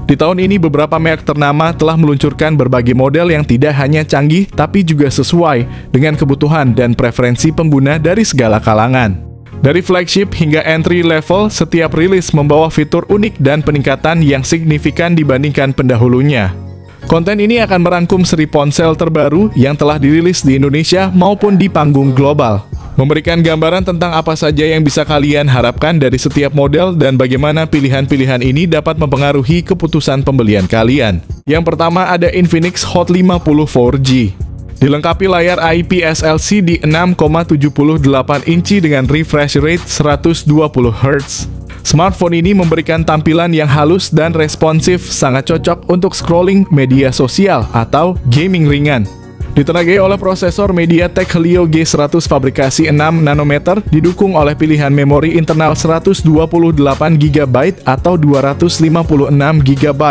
Di tahun ini beberapa merek ternama telah meluncurkan berbagai model yang tidak hanya canggih tapi juga sesuai dengan kebutuhan dan preferensi pengguna dari segala kalangan. Dari flagship hingga entry level, setiap rilis membawa fitur unik dan peningkatan yang signifikan dibandingkan pendahulunya. Konten ini akan merangkum seri ponsel terbaru yang telah dirilis di Indonesia maupun di panggung global, memberikan gambaran tentang apa saja yang bisa kalian harapkan dari setiap model dan bagaimana pilihan-pilihan ini dapat mempengaruhi keputusan pembelian kalian. Yang pertama ada Infinix Hot 50 4G. Dilengkapi layar IPS LCD 6,78 inci dengan refresh rate 120 Hz. Smartphone ini memberikan tampilan yang halus dan responsif, sangat cocok untuk scrolling media sosial atau gaming ringan. Ditenagai oleh prosesor MediaTek Helio G100 fabrikasi 6 nanometer, didukung oleh pilihan memori internal 128 GB atau 256 GB.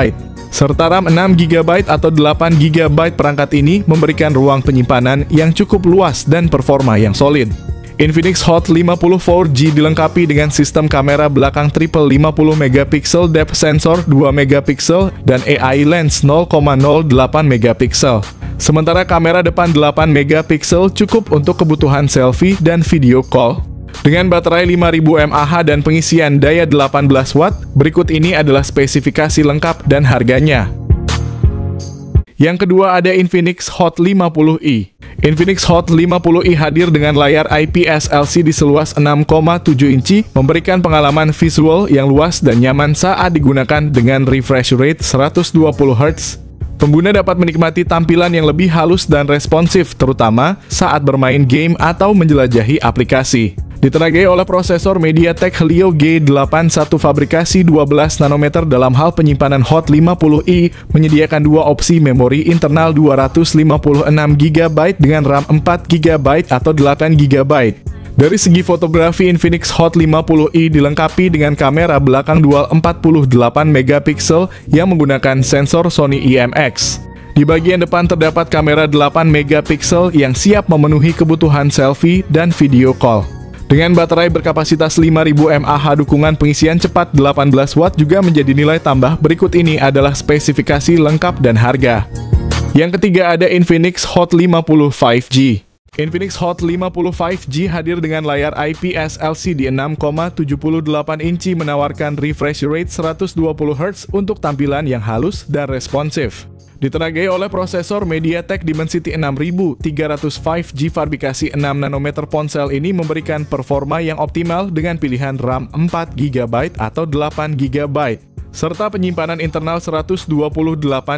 Serta RAM 6 GB atau 8 GB. Perangkat ini memberikan ruang penyimpanan yang cukup luas dan performa yang solid. Infinix Hot 50 4G dilengkapi dengan sistem kamera belakang triple 50 megapiksel, depth sensor 2 megapiksel, dan AI lens 0,08 megapiksel. Sementara kamera depan 8 megapiksel cukup untuk kebutuhan selfie dan video call. Dengan baterai 5000 mAh dan pengisian daya 18 watt, berikut ini adalah spesifikasi lengkap dan harganya. Yang kedua ada Infinix Hot 50i. Infinix Hot 50i hadir dengan layar IPS LCD seluas 6,7 inci, memberikan pengalaman visual yang luas dan nyaman saat digunakan dengan refresh rate 120 Hz. Pengguna dapat menikmati tampilan yang lebih halus dan responsif, terutama saat bermain game atau menjelajahi aplikasi. Ditenagai oleh prosesor MediaTek Helio G81 fabrikasi 12 nanometer, dalam hal penyimpanan Hot 50i menyediakan dua opsi memori internal 256 GB dengan RAM 4 GB atau 8 GB. Dari segi fotografi, Infinix Hot 50i dilengkapi dengan kamera belakang dual 48 megapiksel yang menggunakan sensor Sony IMX. Di bagian depan terdapat kamera 8 megapiksel yang siap memenuhi kebutuhan selfie dan video call. Dengan baterai berkapasitas 5000 mAh, dukungan pengisian cepat 18 watt juga menjadi nilai tambah. Berikut ini adalah spesifikasi lengkap dan harga. Yang ketiga ada Infinix Hot 50 5G. Infinix Hot 50 5G hadir dengan layar IPS LCD 6,78 inci, menawarkan refresh rate 120 Hz untuk tampilan yang halus dan responsif. Ditenagai oleh prosesor MediaTek Dimensity 6300 5G fabrikasi 6 nanometer, ponsel ini memberikan performa yang optimal dengan pilihan RAM 4 GB atau 8 GB, serta penyimpanan internal 128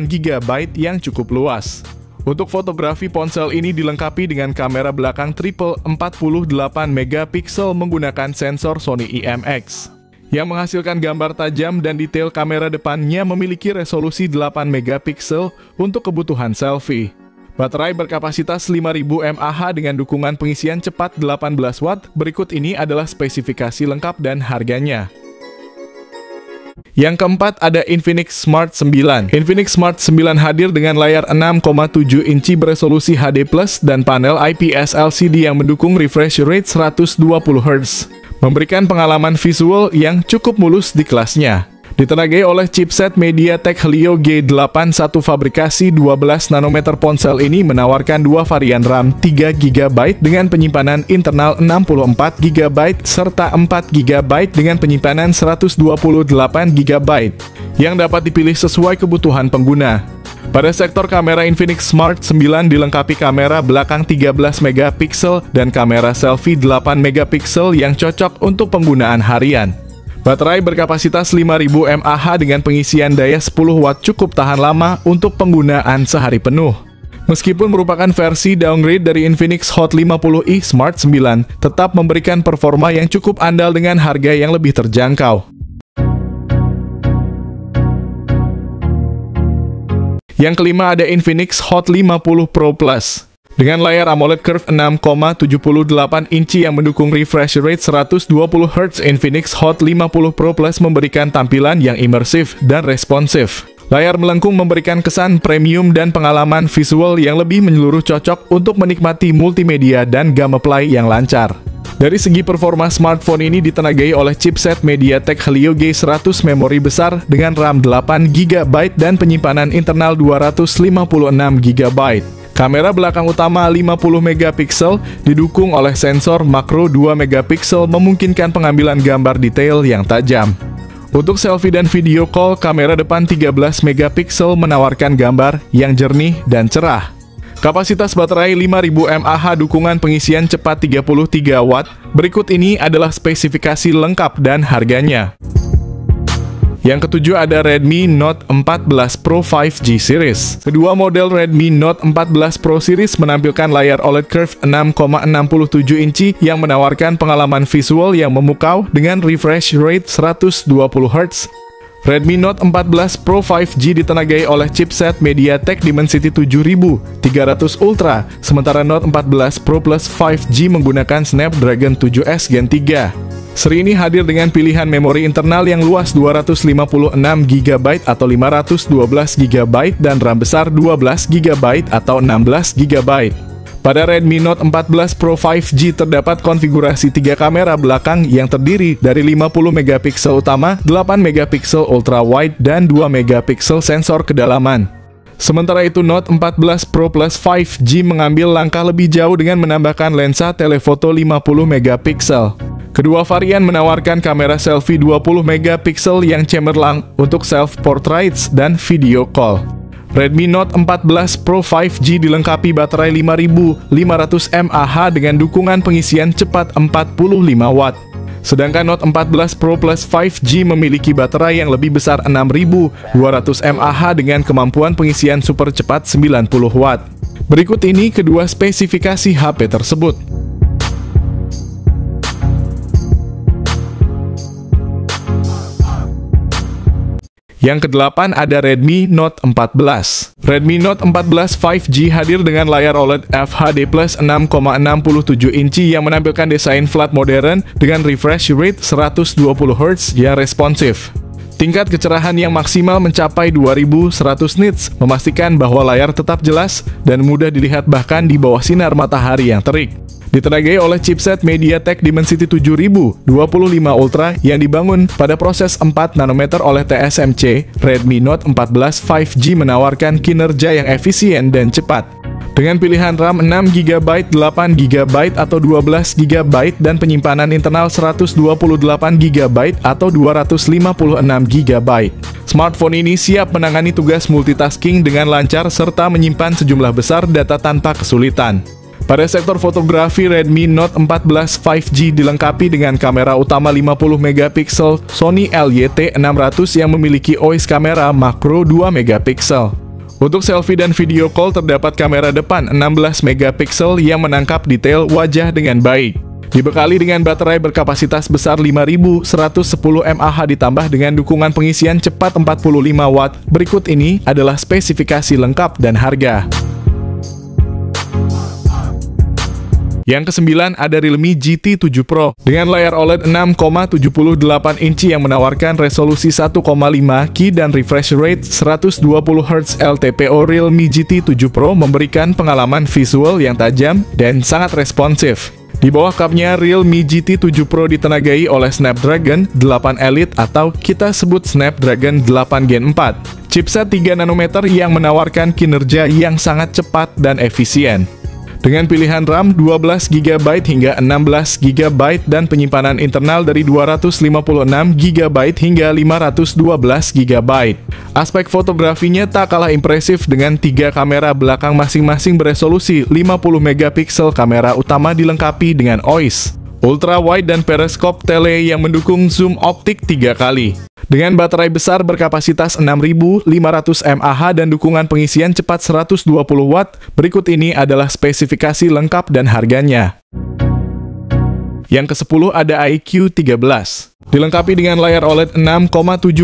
GB yang cukup luas. Untuk fotografi, ponsel ini dilengkapi dengan kamera belakang triple 48 megapiksel menggunakan sensor Sony IMX yang menghasilkan gambar tajam, dan detail kamera depannya memiliki resolusi 8 megapiksel untuk kebutuhan selfie. Baterai berkapasitas 5000 mAh dengan dukungan pengisian cepat 18 watt. Berikut ini adalah spesifikasi lengkap dan harganya. Yang keempat ada Infinix Smart 9. Infinix Smart 9 hadir dengan layar 6,7 inci beresolusi HD+, dan panel IPS LCD yang mendukung refresh rate 120 Hz. Memberikan pengalaman visual yang cukup mulus di kelasnya. Ditenagai oleh chipset MediaTek Helio G81 fabrikasi 12 nanometer, ponsel ini menawarkan dua varian RAM 3 GB dengan penyimpanan internal 64 GB serta 4 GB dengan penyimpanan 128 GB yang dapat dipilih sesuai kebutuhan pengguna. Pada sektor kamera, Infinix Smart 9 dilengkapi kamera belakang 13 megapiksel dan kamera selfie 8 megapiksel yang cocok untuk penggunaan harian. Baterai berkapasitas 5000 mAh dengan pengisian daya 10 watt cukup tahan lama untuk penggunaan sehari penuh. Meskipun merupakan versi downgrade dari Infinix Hot 50i, Smart 9 tetap memberikan performa yang cukup andal dengan harga yang lebih terjangkau. Yang kelima ada Infinix Hot 50 Pro Plus. Dengan layar AMOLED Curve 6,78 inci yang mendukung refresh rate 120 Hz, Infinix Hot 50 Pro Plus memberikan tampilan yang imersif dan responsif. Layar melengkung memberikan kesan premium dan pengalaman visual yang lebih menyeluruh, cocok untuk menikmati multimedia dan gameplay yang lancar. Dari segi performa, smartphone ini ditenagai oleh chipset MediaTek Helio G100, memori besar dengan RAM 8GB dan penyimpanan internal 256GB. Kamera belakang utama 50MP didukung oleh sensor makro 2MP memungkinkan pengambilan gambar detail yang tajam. Untuk selfie dan video call, kamera depan 13MP menawarkan gambar yang jernih dan cerah. Kapasitas baterai 5000 mAh, dukungan pengisian cepat 33 Watt. Berikut ini adalah spesifikasi lengkap dan harganya. Yang ketujuh ada Redmi Note 14 Pro 5G Series. Kedua model Redmi Note 14 Pro Series menampilkan layar OLED curved 6,67 inci yang menawarkan pengalaman visual yang memukau dengan refresh rate 120Hz. Redmi Note 14 Pro 5G ditenagai oleh chipset MediaTek Dimensity 7300 Ultra, sementara Note 14 Pro Plus 5G menggunakan Snapdragon 7S Gen 3. Seri ini hadir dengan pilihan memori internal yang luas 256GB atau 512GB dan RAM besar 12GB atau 16GB. Pada Redmi Note 14 Pro 5G terdapat konfigurasi 3 kamera belakang yang terdiri dari 50MP utama, 8MP ultra wide, dan 2MP sensor kedalaman. Sementara itu, Note 14 Pro Plus 5G mengambil langkah lebih jauh dengan menambahkan lensa telefoto 50MP. Kedua varian menawarkan kamera selfie 20MP yang cemerlang untuk self-portraits dan video call. Redmi Note 14 Pro 5G dilengkapi baterai 5500 mAh dengan dukungan pengisian cepat 45 Watt. Sedangkan Note 14 Pro Plus 5G memiliki baterai yang lebih besar 6200 mAh dengan kemampuan pengisian super cepat 90 Watt. Berikut ini kedua spesifikasi HP tersebut. Yang kedelapan ada Redmi Note 14. Redmi Note 14 5G hadir dengan layar OLED FHD+ 6,67 inci yang menampilkan desain flat modern dengan refresh rate 120Hz yang responsif. Tingkat kecerahan yang maksimal mencapai 2100 nits, memastikan bahwa layar tetap jelas dan mudah dilihat bahkan di bawah sinar matahari yang terik. Ditenagai oleh chipset MediaTek Dimensity 7025 Ultra yang dibangun pada proses 4 nanometer oleh TSMC, Redmi Note 14 5G menawarkan kinerja yang efisien dan cepat. Dengan pilihan RAM 6GB, 8GB atau 12GB dan penyimpanan internal 128GB atau 256GB. Smartphone ini siap menangani tugas multitasking dengan lancar serta menyimpan sejumlah besar data tanpa kesulitan. Pada sektor fotografi, Redmi Note 14 5G dilengkapi dengan kamera utama 50MP Sony LYT600 yang memiliki OIS kamera makro 2MP. Untuk selfie dan video call terdapat kamera depan 16MP yang menangkap detail wajah dengan baik. Dibekali dengan baterai berkapasitas besar 5110 mAh ditambah dengan dukungan pengisian cepat 45 Watt. Berikut ini adalah spesifikasi lengkap dan harga. Yang kesembilan ada Realme GT 7 Pro dengan layar OLED 6,78 inci yang menawarkan resolusi 1,5K dan refresh rate 120Hz LTPO. Realme GT 7 Pro memberikan pengalaman visual yang tajam dan sangat responsif. Di bawah kapnya, Realme GT 7 Pro ditenagai oleh Snapdragon 8 Elite atau kita sebut Snapdragon 8 Gen 4. Chipset 3 nanometer yang menawarkan kinerja yang sangat cepat dan efisien. Dengan pilihan RAM 12GB hingga 16GB dan penyimpanan internal dari 256GB hingga 512GB. Aspek fotografinya tak kalah impresif dengan 3 kamera belakang masing-masing beresolusi 50MP. Kamera utama dilengkapi dengan OIS, ultra wide dan periskop tele yang mendukung zoom optik 3 kali. Dengan baterai besar berkapasitas 6500 mAh dan dukungan pengisian cepat 120 Watt, berikut ini adalah spesifikasi lengkap dan harganya. Yang ke-10 ada iQOO 13. Dilengkapi dengan layar OLED 6,78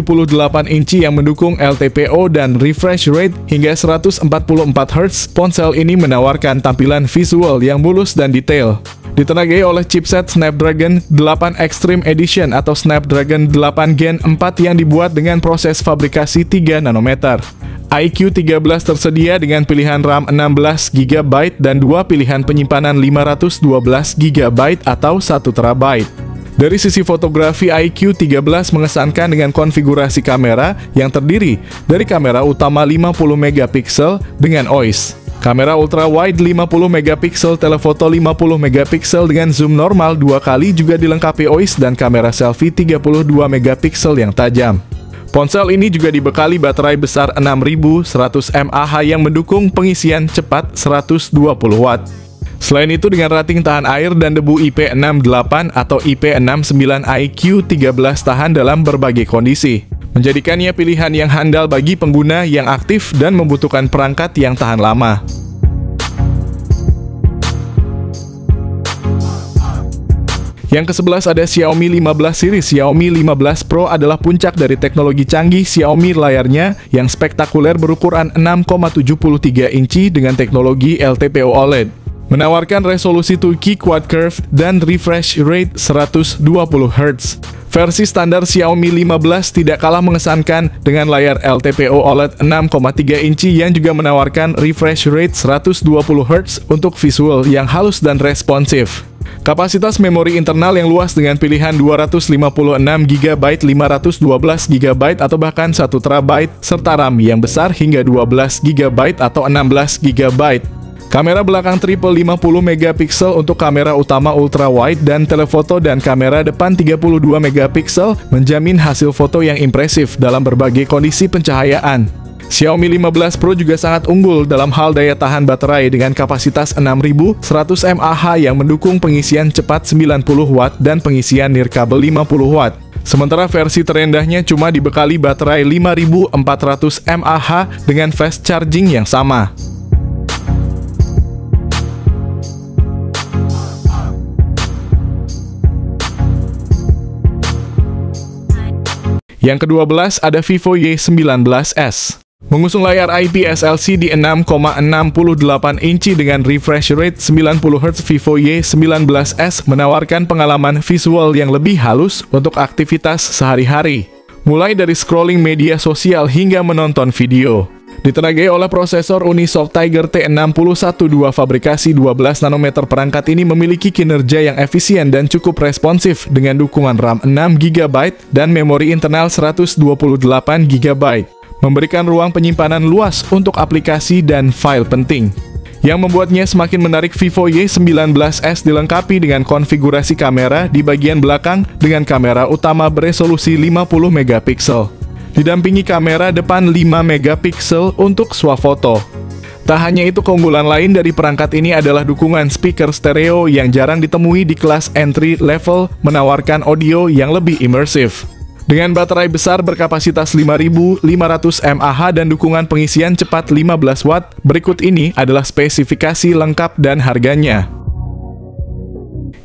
inci yang mendukung LTPO dan refresh rate hingga 144Hz, ponsel ini menawarkan tampilan visual yang mulus dan detail. Ditenagai oleh chipset Snapdragon 8 Extreme Edition atau Snapdragon 8 Gen 4 yang dibuat dengan proses fabrikasi 3 nanometer. iQOO 13 tersedia dengan pilihan RAM 16 GB dan dua pilihan penyimpanan 512 GB atau 1 TB. Dari sisi fotografi, iQOO 13 mengesankan dengan konfigurasi kamera yang terdiri dari kamera utama 50 MP dengan OIS, kamera ultra wide 50 MP, telefoto 50 MP dengan zoom normal 2 kali juga dilengkapi OIS dan kamera selfie 32 MP yang tajam. Ponsel ini juga dibekali baterai besar 6100 mAh yang mendukung pengisian cepat 120 Watt. Selain itu, dengan rating tahan air dan debu IP68 atau IP69, iQOO 13 tahan dalam berbagai kondisi, menjadikannya pilihan yang handal bagi pengguna yang aktif dan membutuhkan perangkat yang tahan lama. Yang ke-11 ada Xiaomi 15 series. Xiaomi 15 Pro adalah puncak dari teknologi canggih Xiaomi. Layarnya yang spektakuler berukuran 6,73 inci dengan teknologi LTPO OLED, menawarkan resolusi 2K Quad Curve dan refresh rate 120 Hz. Versi standar Xiaomi 15 tidak kalah mengesankan dengan layar LTPO OLED 6,3 inci yang juga menawarkan refresh rate 120 Hz untuk visual yang halus dan responsif. Kapasitas memori internal yang luas dengan pilihan 256 GB, 512 GB atau bahkan 1 TB, serta RAM yang besar hingga 12 GB atau 16 GB. Kamera belakang triple 50 MP untuk kamera utama ultra wide dan telefoto, dan kamera depan 32 MP menjamin hasil foto yang impresif dalam berbagai kondisi pencahayaan. Xiaomi 15 Pro juga sangat unggul dalam hal daya tahan baterai dengan kapasitas 6100 mAh yang mendukung pengisian cepat 90 Watt dan pengisian nirkabel 50 Watt. Sementara versi terendahnya cuma dibekali baterai 5400 mAh dengan fast charging yang sama. Yang ke-12 ada Vivo Y19s. Mengusung layar IPS LCD 6,68 inci dengan refresh rate 90 Hz, Vivo Y19s menawarkan pengalaman visual yang lebih halus untuk aktivitas sehari-hari, mulai dari scrolling media sosial hingga menonton video. Ditenagai oleh prosesor Unisoc Tiger T612 fabrikasi 12 nanometer, perangkat ini memiliki kinerja yang efisien dan cukup responsif dengan dukungan RAM 6 GB dan memori internal 128 GB. Memberikan ruang penyimpanan luas untuk aplikasi dan file penting. Yang membuatnya semakin menarik, Vivo Y19s dilengkapi dengan konfigurasi kamera di bagian belakang dengan kamera utama beresolusi 50 MP. Didampingi kamera depan 5 MP untuk swafoto. Tak hanya itu, keunggulan lain dari perangkat ini adalah dukungan speaker stereo yang jarang ditemui di kelas entry level, menawarkan audio yang lebih imersif. Dengan baterai besar berkapasitas 5500 mAh dan dukungan pengisian cepat 15 Watt, berikut ini adalah spesifikasi lengkap dan harganya.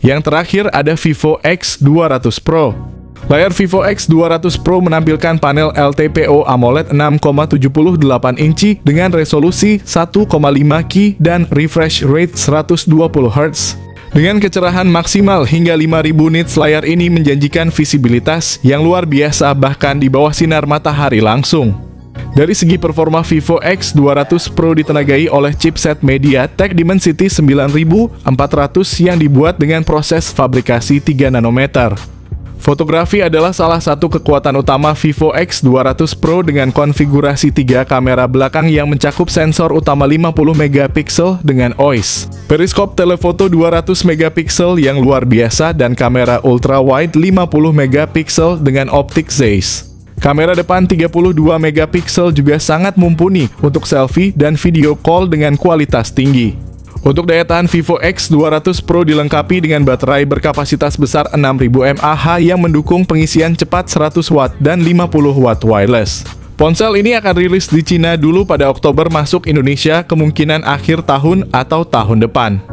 Yang terakhir ada Vivo X200 Pro. Layar Vivo X200 Pro menampilkan panel LTPO AMOLED 6,78 inci dengan resolusi 1,5K dan refresh rate 120 Hz. Dengan kecerahan maksimal hingga 5000 nits, layar ini menjanjikan visibilitas yang luar biasa bahkan di bawah sinar matahari langsung. Dari segi performa, Vivo X200 Pro ditenagai oleh chipset MediaTek Dimensity 9400 yang dibuat dengan proses fabrikasi 3 nanometer. Fotografi adalah salah satu kekuatan utama Vivo X200 Pro dengan konfigurasi 3 kamera belakang yang mencakup sensor utama 50 MP dengan OIS, periskop telefoto 200 MP yang luar biasa, dan kamera ultra wide 50 MP dengan optik Zeiss. Kamera depan 32 MP juga sangat mumpuni untuk selfie dan video call dengan kualitas tinggi. Untuk daya tahan, Vivo X200 Pro dilengkapi dengan baterai berkapasitas besar 6000 mAh yang mendukung pengisian cepat 100 Watt dan 50 Watt wireless. Ponsel ini akan rilis di Cina dulu pada Oktober, masuk Indonesia kemungkinan akhir tahun atau tahun depan.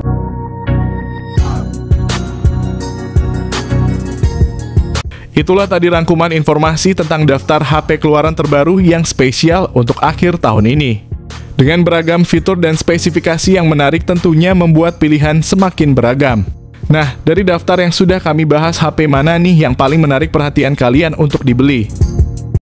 Itulah tadi rangkuman informasi tentang daftar HP keluaran terbaru yang spesial untuk akhir tahun ini. Dengan beragam fitur dan spesifikasi yang menarik, tentunya membuat pilihan semakin beragam. Nah, dari daftar yang sudah kami bahas, HP mana nih yang paling menarik perhatian kalian untuk dibeli?